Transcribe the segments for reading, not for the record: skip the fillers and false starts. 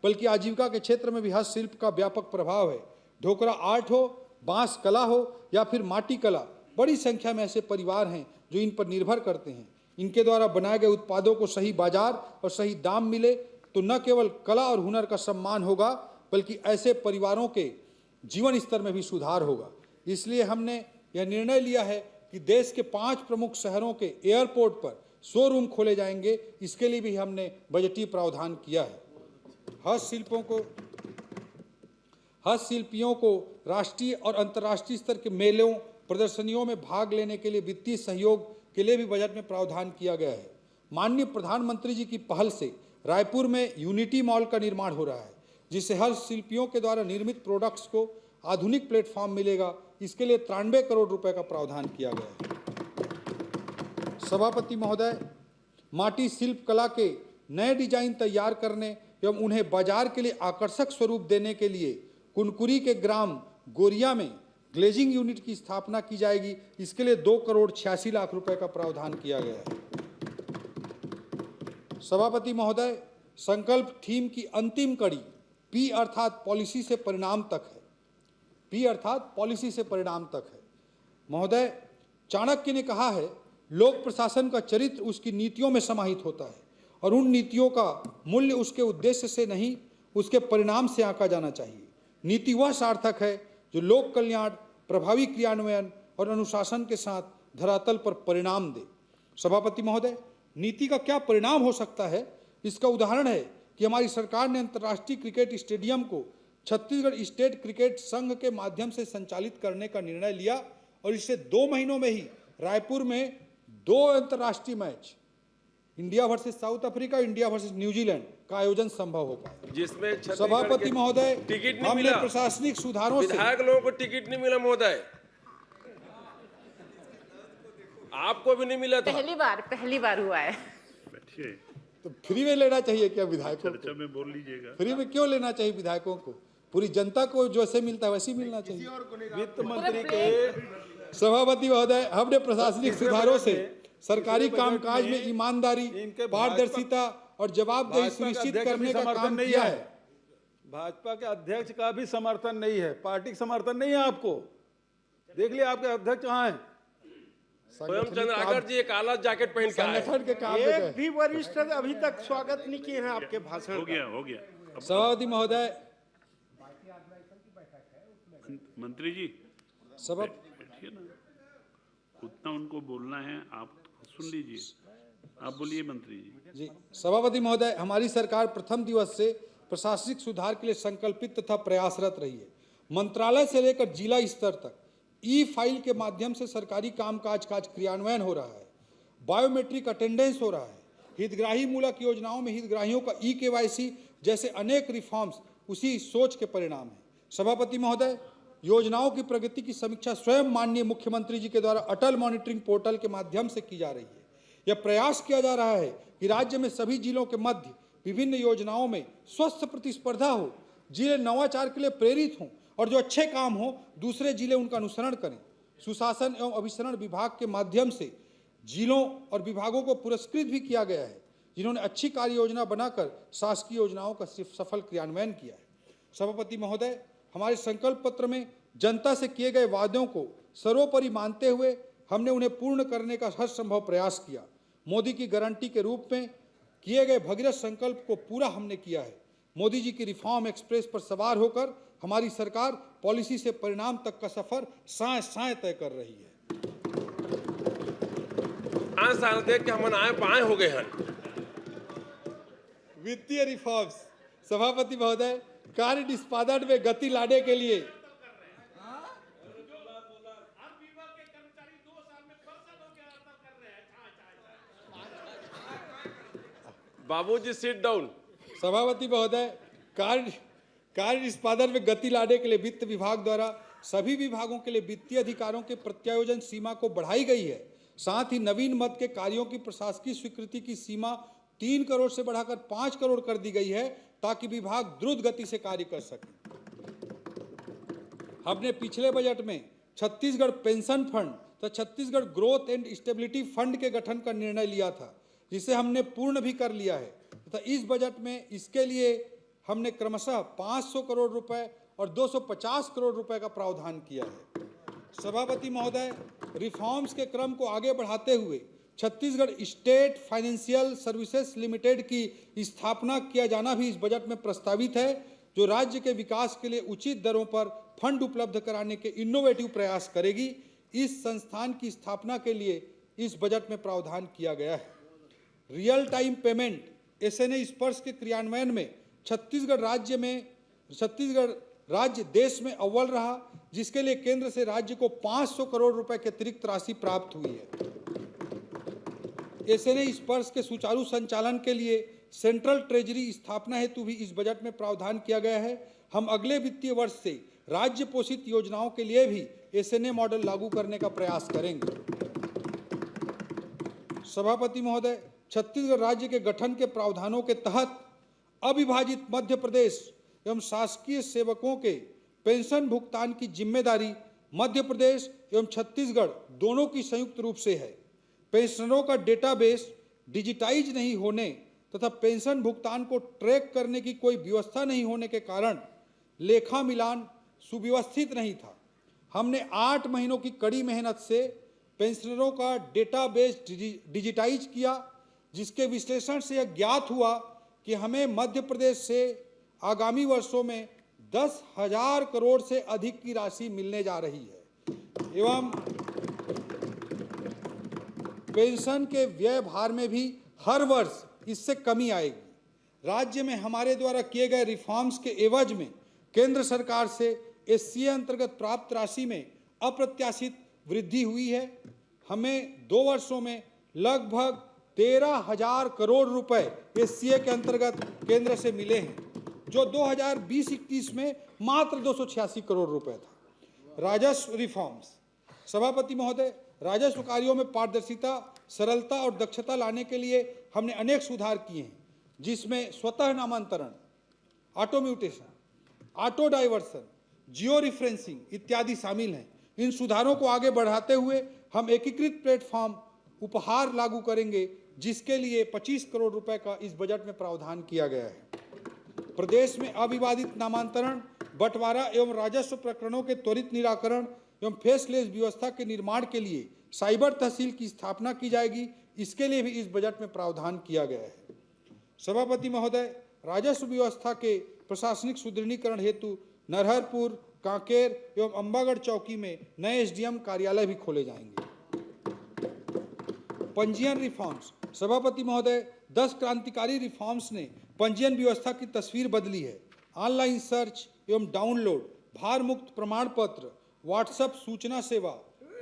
बल्कि आजीविका के क्षेत्र में भी हस्तशिल्प का व्यापक प्रभाव है। ढोकरा आर्ट हो, बांस कला हो या फिर माटी कला, बड़ी संख्या में ऐसे परिवार हैं जो इन पर निर्भर करते हैं। इनके द्वारा बनाए गए उत्पादों को सही बाजार और सही दाम मिले तो न केवल कला और हुनर का सम्मान होगा, बल्कि ऐसे परिवारों के जीवन स्तर में भी सुधार होगा। इसलिए हमने यह निर्णय लिया है कि देश के 5 प्रमुख शहरों के एयरपोर्ट पर शोरूम खोले जाएंगे। इसके लिए भी हमने बजटीय प्रावधान किया है। हस्तशिल्पियों को राष्ट्रीय और अंतर्राष्ट्रीय स्तर के मेलों, प्रदर्शनियों में भाग लेने के लिए वित्तीय सहयोग के लिए भी बजट में प्रावधान किया गया है। माननीय प्रधानमंत्री जी की पहल से रायपुर में यूनिटी मॉल का निर्माण हो रहा है, जिससे हस्तशिल्पियों के द्वारा निर्मित प्रोडक्ट्स को आधुनिक प्लेटफॉर्म मिलेगा। इसके लिए 93 करोड़ रुपए का प्रावधान किया गया है। सभापति महोदय, माटी शिल्प कला के नए डिजाइन तैयार करने एवं उन्हें बाजार के लिए आकर्षक स्वरूप देने के लिए कुनकुरी के ग्राम गोरिया में ग्लेजिंग यूनिट की स्थापना की जाएगी। इसके लिए 2 करोड़ 86 लाख रुपए का प्रावधान किया गया है। सभापति महोदय, संकल्प थीम की अंतिम कड़ी पी अर्थात पॉलिसी से परिणाम तक है। पी अर्थात पॉलिसी से परिणाम तक है। महोदय, चाणक्य ने कहा है, लोक प्रशासन का चरित्र उसकी नीतियों में समाहित होता है और उन नीतियों का मूल्य उसके उद्देश्य से नहीं, उसके परिणाम से आंका जाना चाहिए। नीति वह सार्थक है जो लोक कल्याण, प्रभावी क्रियान्वयन और अनुशासन के साथ धरातल पर परिणाम दे। सभापति महोदय, नीति का क्या परिणाम हो सकता है, इसका उदाहरण है कि हमारी सरकार ने अंतर्राष्ट्रीय क्रिकेट स्टेडियम को छत्तीसगढ़ स्टेट क्रिकेट संघ के माध्यम से संचालित करने का निर्णय लिया और इससे 2 महीनों में ही रायपुर में 2 अंतर्राष्ट्रीय match, India versus south Africa, India versus New Zealand का आयोजन संभव हो पाया, जिसमें सभापति महोदय टिकट नहीं हमने मिला। प्रशासनिक सुधारों से विधायक लोगों को टिकट नहीं मिला महोदय, आपको भी नहीं मिला था। पहली बार हुआ है। तो फ्री में लेना चाहिए क्या विधायकों को? चर्चा में बोल लीजिएगा। फ्री में क्यों लेना चाहिए विधायकों को? पूरी जनता को जैसे मिलता है वैसे मिलना चाहिए। वित्त मंत्री के सभापति महोदय, हमने प्रशासनिक सुधारों से सरकारी कामकाज में ईमानदारी, पारदर्शिता और जवाबदेही सुनिश्चित करने का काम किया है। भाजपा के अध्यक्ष का भी समर्थन नहीं है, पार्टी का समर्थन नहीं है। आपको देख लिया, आपके अध्यक्ष कहाँ हैं? स्वयं चंद्राकर जी एक काला जैकेट पहन के आए। संगठन के काम में एक भी वरिष्ठ अभी तक स्वागत नहीं किए हैं आपके भाषण हो गया। सभापति महोदय, मंत्री जी सभा बैठिए ना, उतना उनको बोलना है, आप सुन लीजिए। आप बोलिए मंत्री जी। सभापति महोदय, हमारी सरकार प्रथम दिवस से प्रशासनिक सुधार के लिए संकल्पित तथा प्रयासरत रही है। मंत्रालय से लेकर जिला स्तर तक ई फाइल के माध्यम से सरकारी कामकाज का क्रियान्वयन हो रहा है। बायोमेट्रिक अटेंडेंस हो रहा है। हितग्राही मूलक योजनाओं में हितग्राहियों का KYC जैसे अनेक रिफॉर्म्स उसी सोच के परिणाम है। सभापति महोदय, योजनाओं की प्रगति की समीक्षा स्वयं माननीय मुख्यमंत्री जी के द्वारा अटल मॉनिटरिंग पोर्टल के माध्यम से की जा रही है। यह प्रयास किया जा रहा है कि राज्य में सभी जिलों के मध्य विभिन्न योजनाओं में स्वस्थ प्रतिस्पर्धा हो, जिले नवाचार के लिए प्रेरित हों और जो अच्छे काम हो दूसरे जिले उनका अनुसरण करें। सुशासन एवं अभिसरण विभाग के माध्यम से जिलों और विभागों को पुरस्कृत भी किया गया है, जिन्होंने अच्छी कार्य योजना बनाकर शासकीय योजनाओं का सफल क्रियान्वयन किया है। सभापति महोदय, हमारे संकल्प पत्र में जनता से किए गए वादों को सर्वोपरि मानते हुए हमने उन्हें पूर्ण करने का हर संभव प्रयास किया। मोदी की गारंटी के रूप में किए गए भगीरथ संकल्प को पूरा हमने किया है। मोदी जी की रिफॉर्म एक्सप्रेस पर सवार होकर हमारी सरकार पॉलिसी से परिणाम तक का सफर साए साए तय कर रही है। 5 साल देख के हम आए बाएं हो गए हैं। वित्तीय रिफॉर्म्स, सभापति महोदय, कार्य निष्पादन में गति लाने के लिए बाबूजी सिट डाउन। सभापति महोदय, कार्य निष्पादन में गति लाने के लिए वित्त विभाग द्वारा सभी विभागों के लिए वित्तीय अधिकारों के प्रत्यायोजन सीमा को बढ़ाई गई है। साथ ही नवीन मद के कार्यों की प्रशासकीय स्वीकृति की सीमा 3 करोड़ से बढ़ाकर 5 करोड़ कर दी गई है, ताकि विभाग द्रुत गति से कार्य कर सके। हमने पिछले बजट में छत्तीसगढ़ पेंशन फंड तथा Chhattisgarh growth and stability fund के गठन का निर्णय लिया था, जिसे हमने पूर्ण भी कर लिया है तथा इस बजट में इसके लिए हमने क्रमशः 500 करोड़ रुपए और 250 करोड़ रुपए का प्रावधान किया है। सभापति महोदय, रिफॉर्म्स के क्रम को आगे बढ़ाते हुए Chhattisgarh state financial services limited की स्थापना किया जाना भी इस बजट में प्रस्तावित है, जो राज्य के विकास के लिए उचित दरों पर फंड उपलब्ध कराने के इनोवेटिव प्रयास करेगी। इस संस्थान की स्थापना के लिए इस बजट में प्रावधान किया गया है। रियल टाइम पेमेंट एसएनए स्पर्श के क्रियान्वयन में छत्तीसगढ़ राज्य देश में अव्वल रहा, जिसके लिए केंद्र से राज्य को 500 करोड़ रुपए की अतिरिक्त राशि प्राप्त हुई है। एसएनए स्पर्श के सुचारू संचालन के लिए सेंट्रल ट्रेजरी स्थापना हेतु भी इस बजट में प्रावधान किया गया है। हम अगले वित्तीय वर्ष से राज्य पोषित योजनाओं के लिए भी एसएनए मॉडल लागू करने का प्रयास करेंगे। सभापति महोदय, छत्तीसगढ़ राज्य के गठन के प्रावधानों के तहत अविभाजित मध्य प्रदेश एवं शासकीय सेवकों के पेंशन भुगतान की जिम्मेदारी मध्य प्रदेश एवं छत्तीसगढ़ दोनों की संयुक्त रूप से है। पेंशनरों का डेटाबेस डिजिटाइज नहीं होने तथा पेंशन भुगतान को ट्रैक करने की कोई व्यवस्था नहीं होने के कारण लेखा मिलान सुव्यवस्थित नहीं था। हमने 8 महीनों की कड़ी मेहनत से पेंशनरों का डेटाबेस डिजिटाइज किया, जिसके विश्लेषण से यह ज्ञात हुआ कि हमें मध्य प्रदेश से आगामी वर्षों में 10,000 करोड़ से अधिक की राशि मिलने जा रही है एवं पेंशन के व्यय भार में भी हर वर्ष इससे कमी आएगी। राज्य में हमारे द्वारा किए गए रिफॉर्म्स के एवज में केंद्र सरकार से एससीए अंतर्गत प्राप्त राशि में अप्रत्याशित वृद्धि हुई है। हमें 2 वर्षों में लगभग 13,000 करोड़ रुपए एससीए के अंतर्गत केंद्र से मिले हैं, जो 2020-21 में मात्र 286 करोड़ रुपए था। राजस्व रिफॉर्म्स। सभापति महोदय, राजस्व कार्यों में पारदर्शिता, सरलता और दक्षता लाने के लिए हमने अनेक सुधार किए हैं, जिसमें स्वतः नामांतरण, ऑटो म्यूटेशन, ऑटो डाइवर्सन, जियो रिफरेंसिंग इत्यादि शामिल हैं। इन सुधारों को आगे बढ़ाते हुए हम एकीकृत प्लेटफॉर्म उपहार लागू करेंगे, जिसके लिए 25 करोड़ रुपए का इस बजट में प्रावधान किया गया है। प्रदेश में अविवादित नामांतरण, बंटवारा एवं राजस्व प्रकरणों के त्वरित निराकरण एवं फेसलेस व्यवस्था के निर्माण के लिए साइबर तहसील की स्थापना की जाएगी। इसके लिए भी इस बजट में प्रावधान किया गया है। सभापति महोदय, राजस्व व्यवस्था के प्रशासनिक सुदृढ़ीकरण हेतु नरहरपुर, कांकेर एवं अंबागढ़ चौकी में नए एसडीएम कार्यालय भी खोले जाएंगे। पंजीयन रिफॉर्म्स। सभापति महोदय, 10 क्रांतिकारी रिफॉर्म्स ने पंजीयन व्यवस्था की तस्वीर बदली है। ऑनलाइन सर्च एवं डाउनलोड, भार मुक्त प्रमाण पत्र, व्हाट्सएप सूचना सेवा,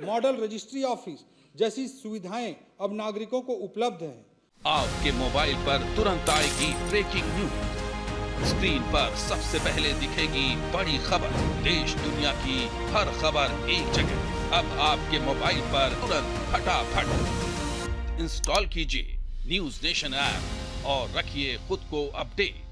मॉडल रजिस्ट्री ऑफिस जैसी सुविधाएं अब नागरिकों को उपलब्ध हैं। आपके मोबाइल पर तुरंत आएगी ब्रेकिंग न्यूज। स्क्रीन पर सबसे पहले दिखेगी बड़ी खबर। देश दुनिया की हर खबर एक जगह। अब आपके मोबाइल पर तुरंत फटाफट इंस्टॉल कीजिए न्यूज नेशन ऐप और रखिए खुद को अपडेट।